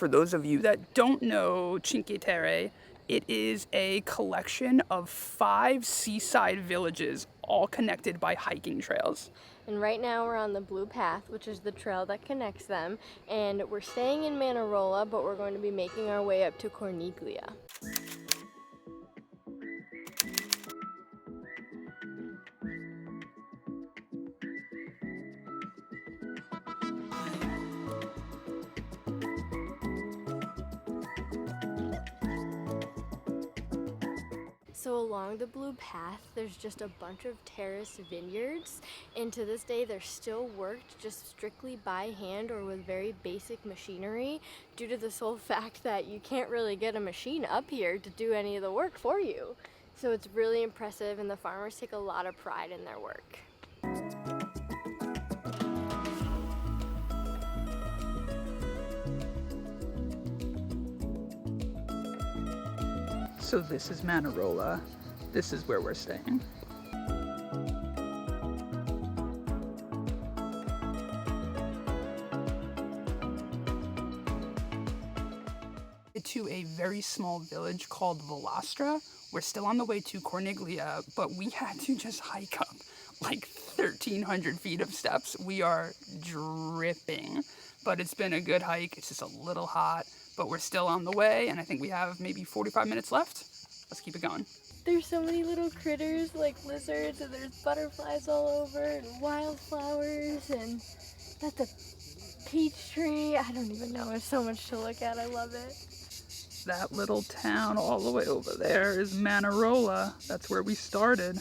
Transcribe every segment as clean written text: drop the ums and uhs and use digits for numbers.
For those of you that don't know Cinque Terre, it is a collection of 5 seaside villages, all connected by hiking trails. And right now we're on the Blue Path, which is the trail that connects them. And we're staying in Manarola, but we're going to be making our way up to Corniglia. So along the Blue Path, there's just a bunch of terrace vineyards, and to this day they're still worked just strictly by hand or with very basic machinery, due to the sole fact that you can't really get a machine up here to do any of the work for you. So it's really impressive, and the farmers take a lot of pride in their work. So this is Manarola. This is where we're staying. To a very small village called Velastra. We're still on the way to Corniglia, but we had to just hike up like 1,300 feet of steps. We are dripping, but it's been a good hike. It's just a little hot, but we're still on the way, and I think we have maybe 45 minutes left. Let's keep it going. There's so many little critters like lizards, and there's butterflies all over, and wildflowers, and that's a peach tree. I don't even know. There's so much to look at. I love it. That little town all the way over there is Manarola. That's where we started.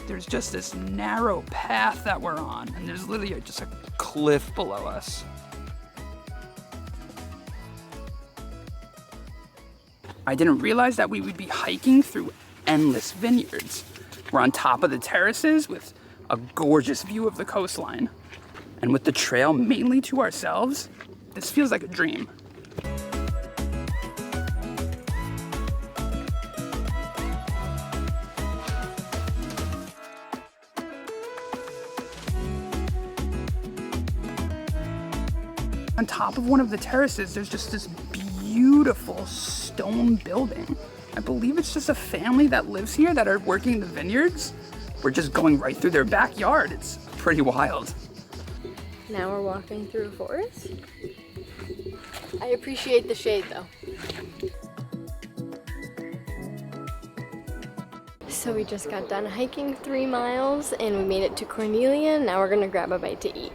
There's just this narrow path that we're on, and there's literally just a cliff below us. I didn't realize that we would be hiking through endless vineyards. We're on top of the terraces with a gorgeous view of the coastline. And with the trail mainly to ourselves, this feels like a dream. On top of one of the terraces, there's just this beautiful stone building. I believe it's just a family that lives here that are working the vineyards. We're just going right through their backyard. It's pretty wild. Now we're walking through a forest. I appreciate the shade though. So we just got done hiking 3 miles and we made it to Corniglia. Now we're gonna grab a bite to eat.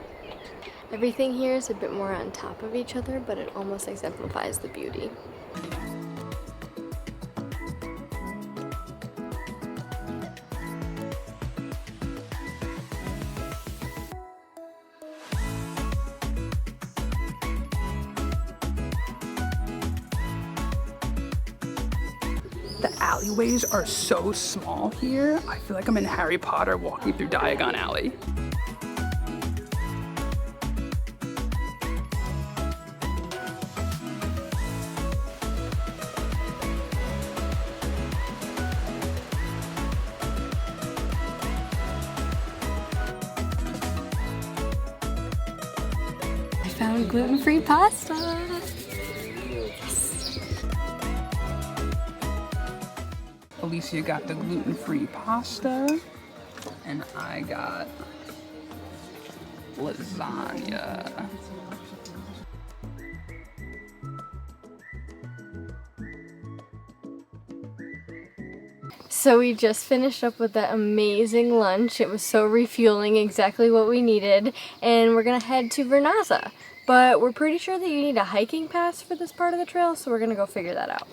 Everything here is a bit more on top of each other, but it almost exemplifies the beauty. The alleyways are so small here. I feel like I'm in Harry Potter walking through Diagon Alley. Found gluten-free pasta. Yes. Alisia got the gluten-free pasta, and I got lasagna. So we just finished up with that amazing lunch. It was so refueling, exactly what we needed. And we're gonna head to Vernazza. But we're pretty sure that you need a hiking pass for this part of the trail, so we're gonna go figure that out.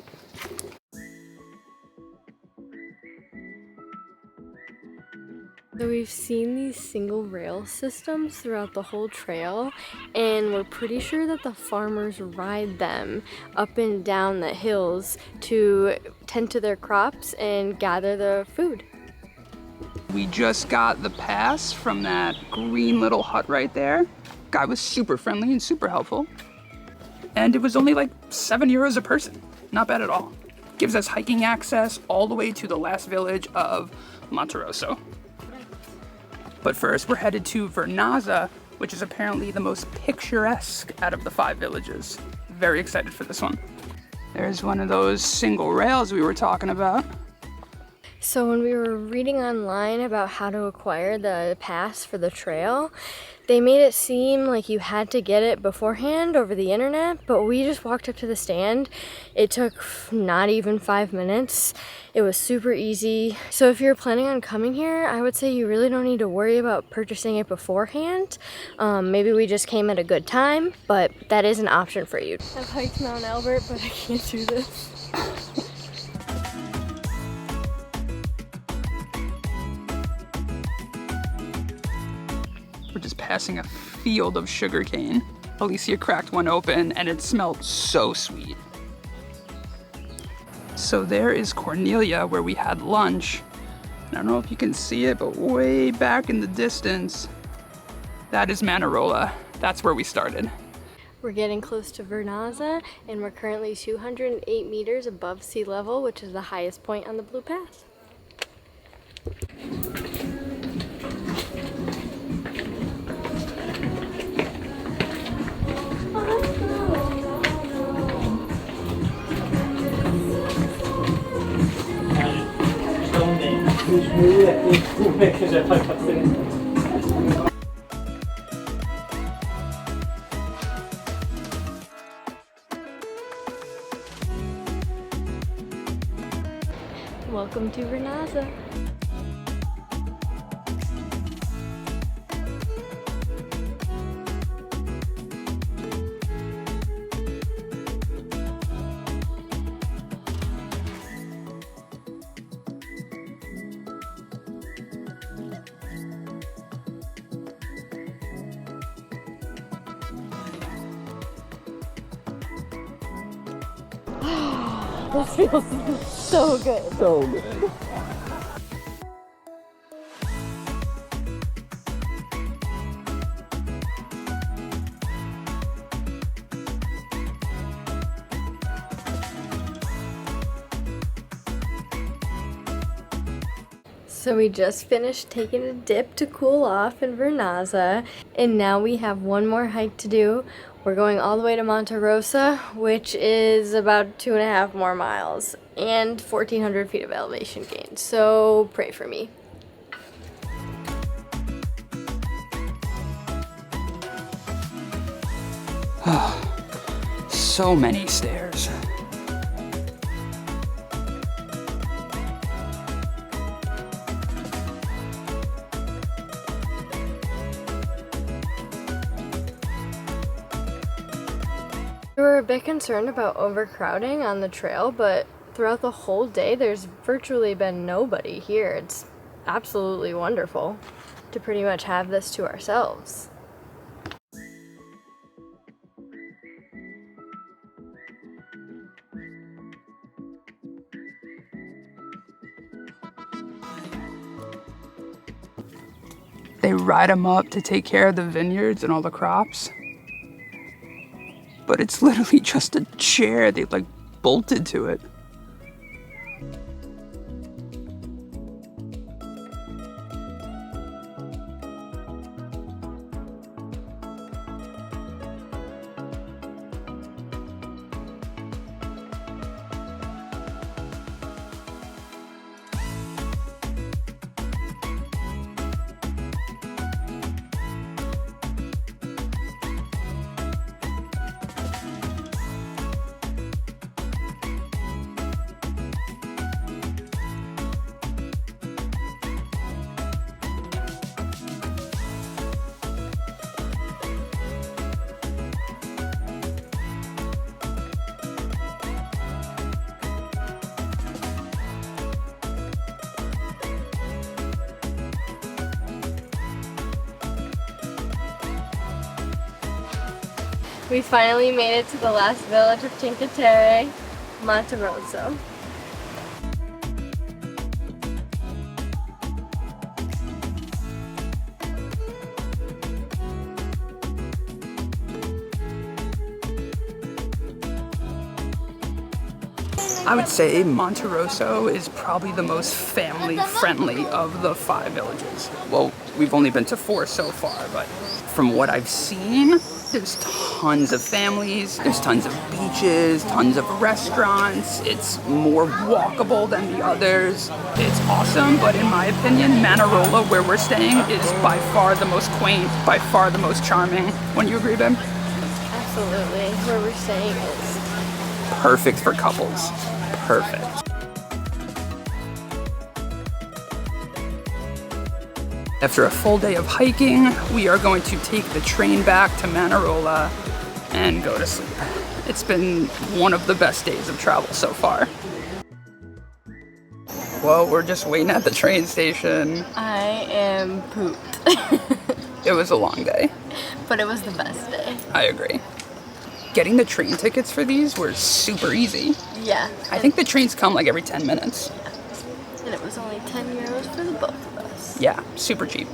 So we've seen these single rail systems throughout the whole trail, and we're pretty sure that the farmers ride them up and down the hills to tend to their crops and gather the food. We just got the pass from that green little hut right there. Guy was super friendly and super helpful. And it was only like €7 a person. Not bad at all. Gives us hiking access all the way to the last village of Monterosso. But first, we're headed to Vernazza, which is apparently the most picturesque out of the 5 villages. Very excited for this one. There's one of those single rails we were talking about. So when we were reading online about how to acquire the pass for the trail, they made it seem like you had to get it beforehand over the internet, but we just walked up to the stand. It took not even 5 minutes. It was super easy. So if you're planning on coming here, I would say you really don't need to worry about purchasing it beforehand. Maybe we just came at a good time, but that is an option for you. I've hiked Mount Albert, but I can't do this. We're just passing a field of sugarcane. Alisia cracked one open and it smelled so sweet. So there is Cornelia where we had lunch. I don't know if you can see it, but way back in the distance, that is Manarola. That's where we started. We're getting close to Vernazza and we're currently 208 meters above sea level, which is the highest point on the Blue Pass. Welcome to Vernazza. This feels so good. So good. So we just finished taking a dip to cool off in Vernazza, and now we have one more hike to do. We're going all the way to Monterosso, which is about 2.5 more miles and 1,400 feet of elevation gain. So pray for me. So many stairs. We were a bit concerned about overcrowding on the trail, but throughout the whole day there's virtually been nobody here. It's absolutely wonderful to pretty much have this to ourselves. They ride them up to take care of the vineyards and all the crops. But it's literally just a chair. They like bolted to it. We finally made it to the last village of Cinque Terre, Monterosso. I would say Monterosso is probably the most family-friendly of the 5 villages. Well, we've only been to 4 so far, but from what I've seen, there's tons of families, there's tons of beaches, tons of restaurants. It's more walkable than the others. It's awesome, but in my opinion, Manarola, where we're staying, is by far the most quaint, by far the most charming. Wouldn't you agree, babe? Absolutely. Where we're staying is perfect for couples. Perfect. After a full day of hiking, we are going to take the train back to Manarola and go to sleep. It's been one of the best days of travel so far. Well, we're just waiting at the train station. I am pooped. It was a long day. But it was the best day. I agree. Getting the train tickets for these were super easy. Yeah. I think the trains come like every 10 minutes. And it was only 10 euros for the both of us. Yeah, super cheap.